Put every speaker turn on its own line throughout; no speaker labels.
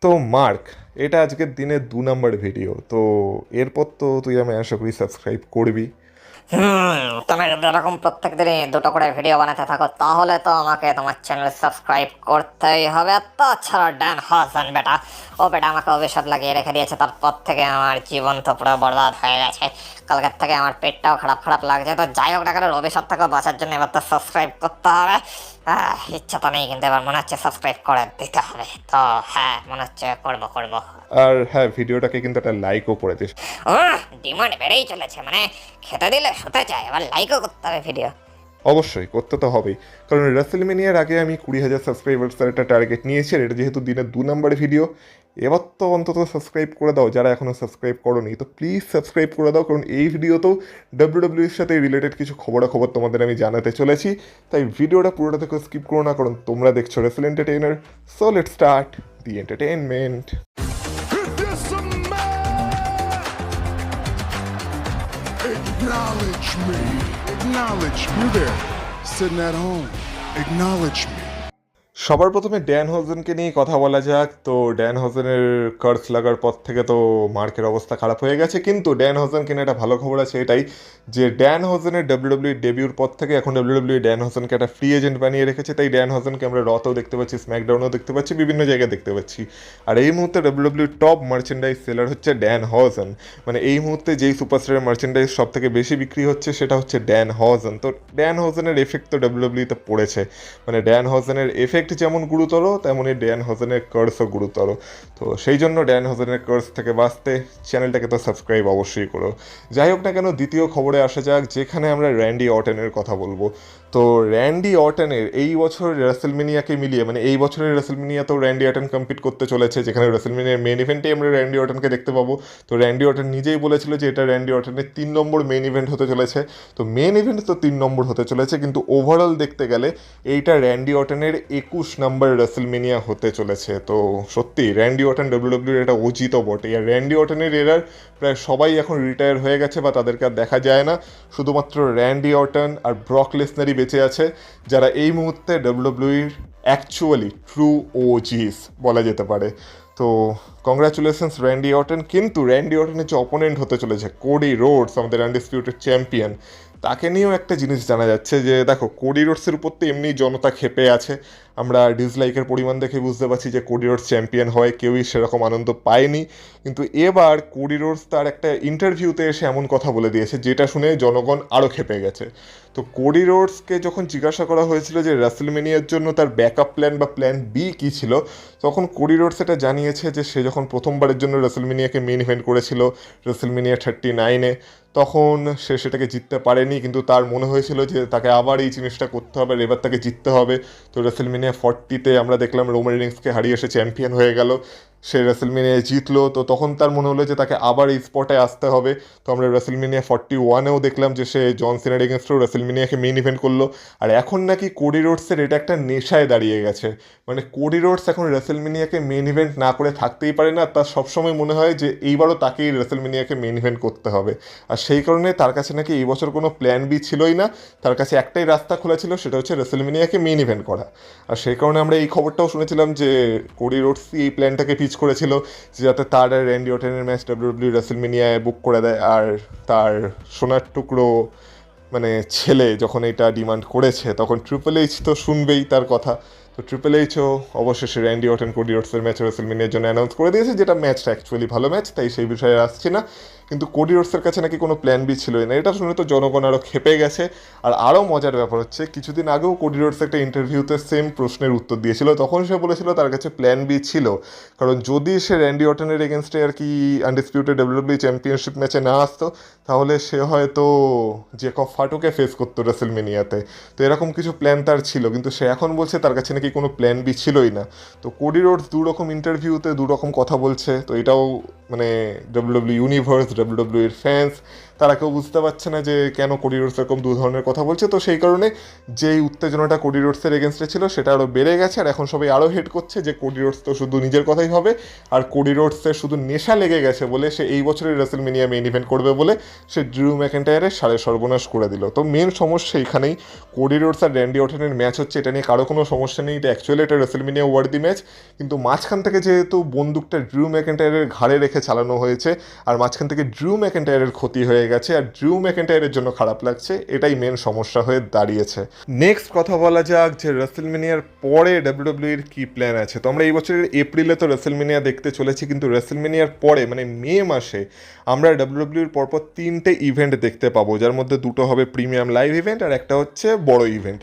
তো মার্ক, এটা আজকের দিনে 2 নম্বর ভিডিও। তো এরপর তো তুই আমি আশা করি সাবস্ক্রাইব করবি।
তুমি যদি এরকম প্রত্যেক দিনই দুটো করে ভিডিও বানাতে থাকো তাহলে তো আমাকে তোমার চ্যানেল সাবস্ক্রাইব করতেই হবে। তাছাড়া ড্যান হাসান বেটা, ও বেটা আমাকে অভিশাপ লাগিয়ে রেখে দিয়েছে, তারপর থেকে আমার জীবন তো পুরো বরবাদ হয়ে গেছে। কালকের থেকে আমার পেটটাও খারাপ খারাপ লাগছে। তো যাই হোক না কেন, অভিশাপ থেকে বাঁচার জন্য এবার তো সাবস্ক্রাইব করতে হবে। ইচ্ছা তো নেই, কিন্তু এবার মনে হচ্ছে সাবস্ক্রাইব করে দিতে হবে। তো হ্যাঁ, মনে হচ্ছে করবো।
আর হ্যাঁ, ভিডিওটাকে কিন্তু একটা লাইকও করে দিস।
ডিমান্ড বেড়েই চলেছে, মানে খেতে দিলে শুতে চায়, এবার লাইকও করতে হবে ভিডিও।
অবশ্যই করতে তো হবেই, কারণ রেসেলমেনিয়ার আগে আমি 20,000 সাবস্ক্রাইবার্সের একটা টার্গেট নিয়েছি, আর এটা যেহেতু দিনে 2 নম্বর ভিডিও, এবার তো অন্তত সাবস্ক্রাইব করে দাও যারা এখনও সাবস্ক্রাইব করোনি। তো প্লিজ সাবস্ক্রাইব করে দাও, কারণ এই ভিডিওতেও ডাব্লিউডাব্লিউর সাথে রিলেটেড কিছু খবরাখবর তোমাদের আমি জানাতে চলেছি। তাই ভিডিওটা পুরোটা থেকে স্কিপ করো না, কারণ তোমরা দেখছো Rachel entertainer. So let's start the entertainment.
Acknowledge me. Acknowledge me. You there, sitting at home. Acknowledge me.
সবার প্রথমে ড্যান হোজেনকে নিয়ে কথা বলা যাক। তো ড্যান হোজেনের কার্স লাগার পর থেকে তো মার্কের অবস্থা খারাপ হয়ে গেছে, কিন্তু ড্যান হোজেনকে নিয়ে একটা ভালো খবর আছে, এটাই যে ড্যান হোজেনের ডাব্লিউডাব্লিউ ডেবিউর পর থেকে এখন ডাব্লিউডাব্লিউ ড্যান হোজেনকে একটা ফ্রি এজেন্ট বানিয়ে রেখেছে। তাই ড্যান হোজেনকে আমরা রতেও দেখতে পাচ্ছি, স্ম্যাকডাউনেও দেখতে পাচ্ছি, বিভিন্ন জায়গায় দেখতে পাচ্ছি। আর এই মুহূর্তে ডাব্লিউডাব্লিউ টপ মার্চেন্ডাইজ সেলার হচ্ছে ড্যান হোজেন। মানে এই মুহূর্তে যেই সুপারস্টারের মার্চেন্ডাইজ সব থেকে বেশি বিক্রি হচ্ছে সেটা হচ্ছে ড্যান হোজেন। তো ড্যান হোজেনের এফেক্ট তো ডাব্লিউডাব্লিউতে পড়েছে। মানে ড্যান হোজেনের এফেক্ট যেমন গুরুতর, তেমনই ড্যান হোজেনের কার্সও গুরুতর। তো সেই জন্য ড্যান হোজেনের কার্স থেকে বাঁচতে চ্যানেলটাকে তো সাবস্ক্রাইব অবশ্যই করো। যাই হোক না কেন, দ্বিতীয় খবরে আসা যাক, যেখানে আমরা র্যান্ডি অর্টনের কথা বলবো। তো র্যান্ডি অর্টনের এই বছর রেসেলমেনিয়াকে মিলিয়ে, মানে এই বছরের রেসেলমেনিয়াতেও র্যান্ডি অর্টন কম্পিট করতে চলেছে, যেখানে রেসেলমেনিয়ার মেন ইভেন্টেই আমরা র্যান্ডি অর্টনকে দেখতে পাবো। তো র্যান্ডি অর্টন নিজেই বলেছিল যে এটা র্যান্ডি অর্টনের 3 নম্বর মেন ইভেন্ট হতে চলেছে। তো মেন ইভেন্ট তো 3 নম্বর হতে চলেছে, কিন্তু ওভারঅল দেখতে গেলে এইটা র্যান্ডি অর্টনের 21 নম্বর রেসেলমেনিয়া হতে চলেছে। তো সত্যি র্যান্ডি অর্টন ডাব্লিউডাব্লিউর এটা উচিত বটে। আর র্যান্ডি অর্টনের এরার প্রায় সবাই এখন রিটায়ার হয়ে গেছে বা তাদেরকে আর দেখা যায় না। শুধুমাত্র র্যান্ডি অর্টন আর ব্রক লেসনারই বেঁচে আছে, যারা এই মুহূর্তে ডাব্লিউডাব্লিউর অ্যাকচুয়ালি ট্রু ওজিস বলা যেতে পারে। তো কংগ্রাচুলেশনস র্যান্ডি অর্টন। কিন্তু র্যান্ডি অর্টনের যে অপোনেন্ট হতে চলেছে কোডি রোডস, আমাদের আনডিসপিউটেড চ্যাম্পিয়ন, তাকে নিয়েও একটা জিনিস জানা যাচ্ছে যে দেখো, কোডি রোডসের উপর তো এমনি জনতা ক্ষেপে আছে। আমরা ডিসলাইকের পরিমাণ দেখে বুঝতে পারছি যে কোডি রোডস চ্যাম্পিয়ন হয় কেউই সেরকম আনন্দ পায়নি। কিন্তু এবার কোডি রোডস তার একটা ইন্টারভিউতে এসে এমন কথা বলে দিয়েছে যেটা শুনে জনগণ আরও ক্ষেপে গেছে। তো কোডি রোডসকে যখন জিজ্ঞাসা করা হয়েছিল যে রেসেলমেনিয়ার জন্য তার ব্যাকআপ প্ল্যান বা প্ল্যান বি কী ছিল, তখন কোডি রোডস এটা জানিয়েছে যে সে যখন প্রথমবারের জন্য রেসেলমেনিয়াকে মেন ইভেন্ট করেছিল রেসেলমেনিয়া 39-এ, তখন সে সেটাকে জিততে পারেনি, কিন্তু তার মনে হয়েছিল যে তাকে আবার এই জিনিসটা করতে হবে, আর এবার তাকে জিততে হবে। তো রেসেলমেনিয়া 40-তে আমরা দেখলাম রোমান রিংসকে হারিয়ে সে চ্যাম্পিয়ন হয়ে গেল, সে রেসেলমেনিয়ায় জিতলো। তো তখন তার মনে হলো যে তাকে আবার এই স্পটে আসতে হবে। তো আমরা রেসেলমেনিয়া 41-এও দেখলাম যে সে জন সিনার এগেনস্টও রেসেলমেনিয়াকে মেইন ইভেন্ট করলো। আর এখন নাকি কোডি রোডসের এটা একটা নেশায় দাঁড়িয়ে গেছে। মানে কোডি রোডস এখন রেসেলমেনিয়াকে মেইন ইভেন্ট না করে থাকতেই পারে না, তার সবসময় মনে হয় যে এইবারও তাকেই রেসেলমেনিয়াকে মেইন ইভেন্ট করতে হবে। আর সেই কারণে তার কাছে নাকি এই বছর কোনো প্ল্যান বি ছিলই না, তার কাছে একটাই রাস্তা খোলা ছিল, সেটা হচ্ছে রেসেলমেনিয়াকে মেইন ইভেন্ট করা। আর সেই কারণে আমরা এই খবরটাও শুনেছিলাম যে কোডি রোডসই এই প্ল্যানটাকে পিচ করেছিল, যে যাতে তার আর র্যান্ডি অর্টনের ম্যাচ ডাব্লিউডাব্লিউ রেসেলমেনিয়ায় বুক করে দেয়। আর তার সোনার টুকরো মানে ছেলে যখন এটা ডিমান্ড করেছে, তখন ট্রিপল এইচ তো শুনবেই তার কথা। তো ট্রিপল এইচও অবশেষে র্যান্ডি অর্টন কোডি রোডসের ম্যাচ রেসেলমেনিয়ার জন্য অ্যানাউন্স করে দিয়েছে, যেটা ম্যাচটা অ্যাকচুয়ালি ভালো ম্যাচ, তাই সেই বিষয়ে আসছি না। কিন্তু কোডি রোডসের কাছে নাকি কোনো প্ল্যান বি ছিলই না, এটা শুনে তো জনগণ আরও ক্ষেপে গেছে। আর আরও মজার ব্যাপার হচ্ছে, কিছুদিন আগেও কোডি রোডস একটা ইন্টারভিউতে সেম প্রশ্নের উত্তর দিয়েছিল, তখন সে বলেছিল তার কাছে প্ল্যান বি ছিল, কারণ যদি সে র্যান্ডি অর্টনের এগেনস্টে আর কি আনডিসপিউটেড ডাব্লিউডাব্লিউ চ্যাম্পিয়নশিপ ম্যাচে না আসতো, তাহলে সে হয়তো জেকব ফাটুকে ফেস করতো রেসেলমেনিয়াতে। তো এরকম কিছু প্ল্যান তার ছিল, কিন্তু সে এখন বলছে তার কাছে নাকি কোনো প্ল্যান বি ছিলই না। তো কোডি রোডস 2 রকম ইন্টারভিউতে 2 রকম কথা বলছে। তো এটাও মানে ডাব্লিউডাব্লিউ ইউনিভার্স ডাব্লিউডাব্লিউইর ফ্যান্স, তারা কেউ বুঝতে পারছে না যে কেন কোডি রোডস এরকম দু ধরনের কথা বলছে। তো সেই কারণে যেই উত্তেজনাটা কোডি রোডসের এগেনস্টে ছিল সেটা আরও বেড়ে গেছে, আর এখন সবাই আরও হেট করছে যে কোডি রোডস তো শুধু নিজের কথাই হবে, আর কোডি রোডসের শুধু নেশা লেগে গেছে বলে সে এই বছরের রেসেলমেনিয়া মেইন ইভেন্ট করবে বলে সে ড্রু ম্যাকইন্টায়ারের সাড়ে সর্বনাশ করে দিল। তো মেন সমস্যা এখানেই, কোডি রোডস আর র্যান্ডি অর্টনের ম্যাচ হচ্ছে, এটা নিয়ে কারো কোনো সমস্যা নেই, এটা অ্যাকচুয়ালি এটা রেসেলমেনিয়া ওয়ার্দি ম্যাচ, কিন্তু মাঝখান থেকে যেহেতু বন্দুকটা ড্রু ম্যাকইন্টায়ারের ঘাড়ে রেখে চালানো হয়েছে আর মাঝখান থেকে ড্রু ম্যাকইন্টায়ারের ক্ষতি হয়ে গেছে আর ড্রু ম্যাকইন্টায়ারের জন্য খারাপ লাগছে, এটাই মেন সমস্যা হয়ে দাঁড়িয়েছে। নেক্সট কথা বলা যাক যে রেসেলমেনিয়ার পরে ডাব্লিউডাব্লিউইর কি প্ল্যান আছে। তো আমরা এই বছরের এপ্রিলে তো রেসেলমেনিয়া দেখতে চলেছি, কিন্তু রেসেলমেনিয়ার পরে মানে মে মাসে আমরা ডাব্লিউডাব্লিউইর পরপর 3টে ইভেন্ট দেখতে পাবো, যার মধ্যে 2টো হবে প্রিমিয়াম লাইভ ইভেন্ট আর একটা হচ্ছে বড় ইভেন্ট,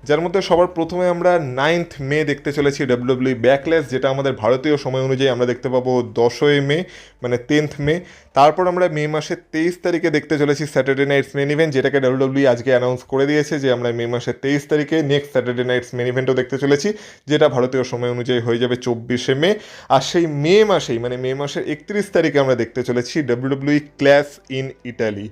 যার মধ্যে সবার প্রথমে আমরা 9th মে দেখতে চলেছি ডাব্লিউডাব্লিউই ব্যাকলেস, যেটা আমাদের ভারতীয় সময় অনুযায়ী আমরা দেখতে পাবো 10ই মে মানে 10th মে। তারপর আমরা মে মাসের 23 তারিখে দেখতে চলেছি স্যাটারডে নাইটস মেন ইভেন্ট, যেটাকে ডাব্লিউডাব্লিউই আজকে অ্যানাউন্স করে দিয়েছে যে আমরা মে মাসের 23 তারিখে নেক্সট স্যাটারডে নাইটস মেন ইভেন্টও দেখতে চলেছি, যেটা ভারতীয় সময় অনুযায়ী হয়ে যাবে 24শে মে। আর সেই মে মাসেই মানে মে মাসের 31 তারিখে আমরা দেখতে চলেছি ডাব্লিউডাব্লিউই ক্ল্যাশ ইন ইটালি।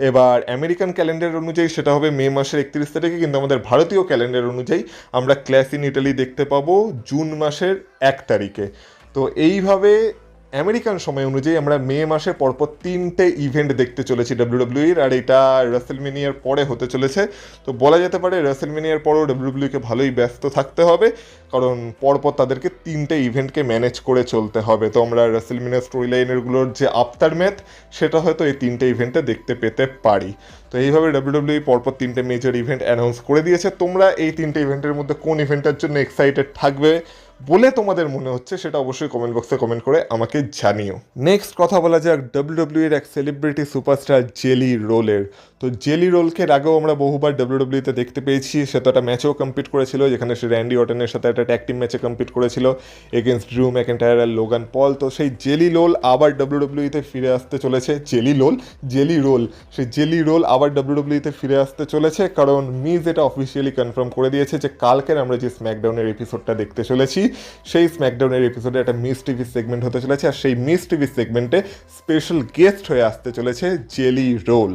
এবার আমেরিকান ক্যালেন্ডার অনুযায়ী সেটা হবে মে মাসের 31 তারিখে, কিন্তু আমাদের ভারতীয় ক্যালেন্ডার অনুযায়ী আমরা ক্ল্যাশ ইন ইটালি দেখতে পাবো জুন মাসের 1 তারিখে। তো এইভাবে আমেরিকান সময় অনুযায়ী আমরা মে মাসে পরপর 3টে ইভেন্ট দেখতে চলেছি ডাব্লিউডাব্লিউইর, আর এটা রেসেলমেনিয়ার পরে হতে চলেছে। তো বলা যেতে পারে রেসেলমেনিয়ার পরেও ডাব্লিউডাব্লিউকে ভালোই ব্যস্ত থাকতে হবে, কারণ পরপর তাদেরকে 3টে ইভেন্টকে ম্যানেজ করে চলতে হবে। তো আমরা রেসেলমেনিয়া স্টোরি লাইনেরগুলোর যে আফটার ম্যাথ সেটা হয়তো এই 3টে ইভেন্টে দেখতে পেতে পারি। তো এইভাবে ডাব্লিউডাব্লিউই পরপর 3টে মেজর ইভেন্ট অ্যানাউন্স করে দিয়েছে। তোমরা এই 3টে ইভেন্টের মধ্যে কোন ইভেন্টের জন্য এক্সাইটেড থাকবে বলে তোমাদের মনে হচ্ছে সেটা অবশ্যই কমেন্ট বক্সে কমেন্ট করে আমাকে জানিও। নেক্সট কথা বলা যাক ডাব্লিউডাব্লিউইর এক সেলিব্রিটি সুপারস্টার জেলি রোলের। তো জেলি রোলকে আগেও আমরা বহুবার ডাব্লিউডাব্লিউতে দেখতে পেয়েছি, সে তো একটা ম্যাচেও কম্পিট করেছিল যেখানে সে র্যান্ডি অর্টনের সাথে একটা ট্যাগ টিম ম্যাচে কম্পিট করেছিল এগেনস্ট ড্রু ম্যাকইন্টায়ার আর লোগান পল। তো সেই জেলি রোল আবার ডাব্লিউডাব্লিউতে ফিরে আসতে চলেছে, জেলি রোল সেই জেলি রোল আবার ডাব্লিউডাব্লিউতে ফিরে আসতে চলেছে, কারণ মিজ এটা অফিসিয়ালি কনফার্ম করে দিয়েছে যে কালকের আমরা যে স্ম্যাকডাউনের এপিসোডটা দেখতে চলেছি সেই স্ম্যাকডাউনের এপিসোডে একটা মিস টিভি সেগমেন্ট হতে চলেছে, আর সেই মিস টিভি সেগমেন্টে স্পেশাল গেস্ট হয়ে আসতে চলেছে জেলি রোল।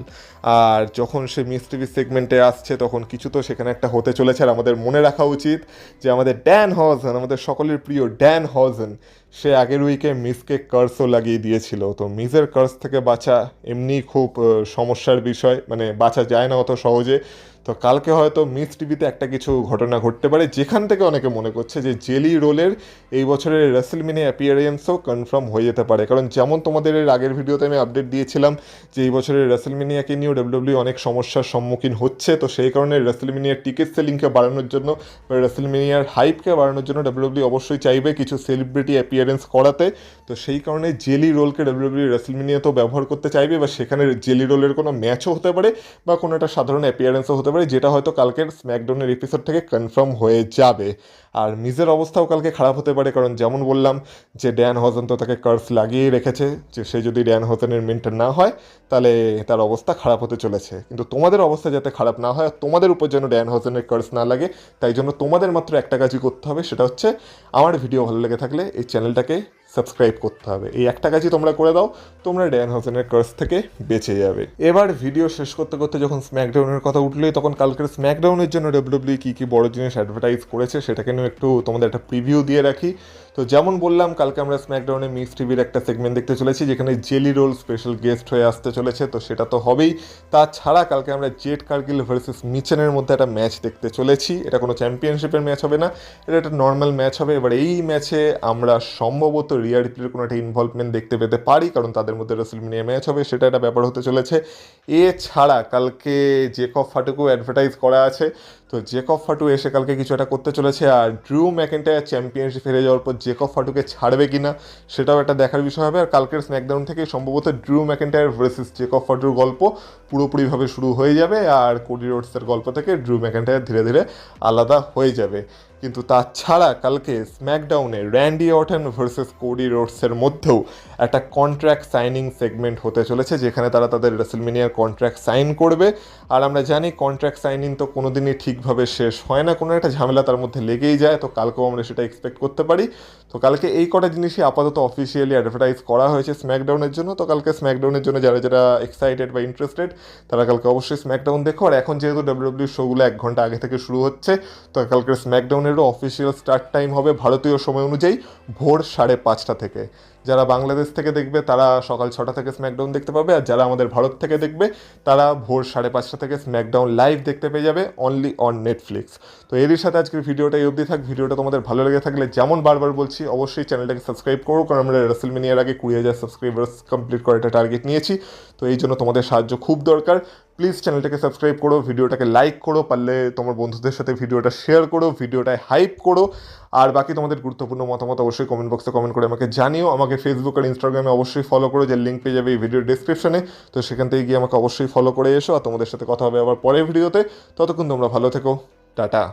আর যখন সে মিস টিভি সেগমেন্টে আসছে তখন কিছু তো সেখানে একটা হতে চলেছে, আর আমাদের মনে রাখা উচিত যে আমাদের ড্যান হজেন, আমাদের সকলের প্রিয় ড্যান হজেন, সে আগের উইকে মিসকে কার্সও লাগিয়ে দিয়েছিল। তো মিসের কার্স থেকে বাঁচা এমনি খুব সমস্যার বিষয়, মানে বাঁচা যায় না অত সহজে। তো কালকে হয়তো মিস টিভিতে একটা কিছু ঘটনা ঘটতে পারে, যেখান থেকে অনেকে মনে করছে যে জেলি রোলের এই বছরের রেসেলমেনিয়া অ্যাপিয়ারেন্সও কনফার্ম হয়ে যেতে পারে। কারণ যেমন তোমাদের এর আগের ভিডিওতে আমি আপডেট দিয়েছিলাম যে এই বছরের রেসেলমেনিয়াকে নিয়েও ডাব্লিউডাব্লিউ অনেক সমস্যার সম্মুখীন হচ্ছে, তো সেই কারণে রেসেলমেনিয়ার টিকিট সেলিংকে বাড়ানোর জন্য বা রেসেলমেনিয়ার হাইপকে বাড়ানোর জন্য ডাব্লিউডাব্লিউ অবশ্যই চাইবে কিছু সেলিব্রিটি অ্যাপিয়ারেন্স করাতে। তো সেই কারণে জেলি রোলকে ডাব্লিউডাব্লিউ রেসেলমেনিয়াতেও ব্যবহার করতে চাইবে, বা সেখানে জেলি রোলের কোনো ম্যাচও হতে পারে বা কোনো একটা সাধারণ অ্যাপিয়ারেন্সও হতে পারে, যেটা হয়তো কালকের স্ম্যাকডাউনের এপিসোড থেকে কনফার্ম হয়ে যাবে। আর মিজের অবস্থাও কালকে খারাপ হতে পারে, কারণ যেমন বললাম যে ড্যান হজেন তো তাকে কার্স লাগিয়েই রেখেছে, যে সে যদি ড্যান হজেনের মেন্টর না হয় তাহলে তার অবস্থা খারাপ হতে চলেছে। কিন্তু তোমাদের অবস্থা যাতে খারাপ না হয়, তোমাদের উপর যেন ড্যান হজেনের কার্স না লাগে, তাই জন্য তোমাদের মাত্র একটা কাজই করতে হবে, সেটা হচ্ছে আমার ভিডিও ভালো লেগে থাকলে এই চ্যানেলটাকে সাবস্ক্রাইব করতে হবে। এই একটা কাজই তোমরা করে দাও, তোমরা ড্যান হজেনের কার্স থেকে বেঁচে যাবে। এবার ভিডিও শেষ করতে করতে যখন স্ম্যাকডাউনের কথা উঠলেই তখন কালকের স্ম্যাকডাউনের জন্য ডাব্লিউডাব্লিউ কী কী বড় জিনিস অ্যাডভার্টাইজ করেছে সেটাকে নিয়ে একটু তোমাদের একটা প্রিভিউ দিয়ে রাখি। তো যেমন বললাম কালকে আমরা স্ম্যাকডাউনে মিস টিভির একটা সেগমেন্ট দেখতে চলেছি যেখানে জেলি রোল স্পেশাল গেস্ট হয়ে আসতে চলেছে, তো সেটা তো হবেই। তাছাড়া কালকে আমরা জেড কার্গিল ভার্সেস মিচেনের মধ্যে একটা ম্যাচ দেখতে চলেছি। এটা কোনো চ্যাম্পিয়নশিপের ম্যাচ হবে না, এটা একটা নর্মাল ম্যাচ হবে। এবার এই ম্যাচে আমরা সম্ভবত রিয়া রিপ্লের কোনো একটা ইনভলভমেন্ট দেখতে পেতে পারি, কারণ তাদের মধ্যে রেসেলমেনিয়া ম্যাচ হবে, সেটা একটা ব্যাপার হতে চলেছে। এছাড়া কালকে জেকব ফাটুকও অ্যাডভার্টাইজ করা আছে, তো জেকব ফাটু এসে কালকে কিছু একটা করতে চলেছে। আর ড্রু ম্যাকইন্টায়ার চ্যাম্পিয়নশিপ হেরে যাওয়ার পর জেকব ফাটুকে ছাড়বে কিনা সেটাও একটা দেখার বিষয় হবে। আর কালকের স্ম্যাকডাউন থেকে সম্ভবত ড্রু ম্যাকইন্টায়ার ভার্সেস জেকব ফাটুর গল্প পুরোপুরিভাবে শুরু হয়ে যাবে, আর কোডি রোডসের গল্প থেকে ড্রু ম্যাকইন্টায়ার ধীরে ধীরে আলাদা হয়ে যাবে। কিন্তু তাছাড়া কালকে স্ম্যাকডাউনে র্যান্ডি অর্টন ভার্সেস কোডি রোডসের মধ্যেও একটা কন্ট্রাক্ট সাইনিং সেগমেন্ট হতে চলেছে, যেখানে তারা তাদের রেসলমেনিয়ার কন্ট্রাক্ট সাইন করবে। আর আমরা জানি কন্ট্রাক্ট সাইনিং তো কোনো দিনই ঠিকভাবে শেষ হয় না, কোনো একটা ঝামেলা তার মধ্যে লেগেই যায়। তো কালকেও আমরা সেটা এক্সপেক্ট করতে পারি। তো কালকে এই কটা জিনিসই আপাতত অফিসিয়ালি অ্যাডভার্টাইজ করা হয়েছে স্ম্যাকডাউনের জন্য। তো কালকে স্ম্যাকডাউনের জন্য যারা যারা এক্সাইটেড বা ইন্টারেস্টেড তারা কালকে অবশ্যই স্ম্যাকডাউন দেখো। আর এখন যেহেতু ডাব্লিউডাব্লিউ শোগুলো 1 ঘন্টা আগে থেকে শুরু হচ্ছে, তো কালকের স্ম্যাকডাউনেরও অফিসিয়াল স্টার্ট টাইম হবে ভারতীয় সময় অনুযায়ী ভোর 5:30 থেকে। যারা বাংলাদেশ থেকে দেখবে তারা সকাল 6টা থেকে স্ম্যাকডাউন দেখতে পাবে, আর যারা আমাদের ভারত থেকে দেখবে তারা ভোর 5:30 থেকে স্ম্যাকডাউন লাইভ দেখতে পেয়ে যাবে অনলি অন নেটফ্লিক্স। তো এরই সাথে আজকের ভিডিওটা এই অবধি থাক। ভিডিওটা তোমাদের ভালো লেগে থাকলে যেমন বারবার বলছি অবশ্যই চ্যানেলটাকে সাবস্ক্রাইব করো, কারণ আমরা রেসলমেনিয়ার আগে 20,000 সাবস্ক্রাইবার্স কমপ্লিট করার একটা টার্গেট নিয়েছি। তো এই জন্য তোমাদের সাহায্য খুব দরকার। প্লিজ চ্যানেলটাকে সাবস্ক্রাইব করো, ভিডিওটাকে লাইক করো, পারলে তোমার বন্ধুদের সাথে ভিডিওটা শেয়ার করো, ভিডিওটায় হাইপ করো। আর বাকি তোমাদের গুরুত্বপূর্ণ মতামত অবশ্যই কমেন্ট বক্সে কমেন্ট করে আমাকে জানিও। আমাকে ফেসবুক আর ইনস্টাগ্রামে অবশ্যই ফলো করো, যে লিঙ্ক পেয়ে যাবে এই ভিডিওর ডিসক্রিপশনে। তো সেখান থেকে গিয়ে আমাকে অবশ্যই ফলো করে এসো। আর তোমাদের সাথে কথা হবে আবার পরের ভিডিওতে। ততক্ষণ তোমরা ভালো থেকো, টাটা।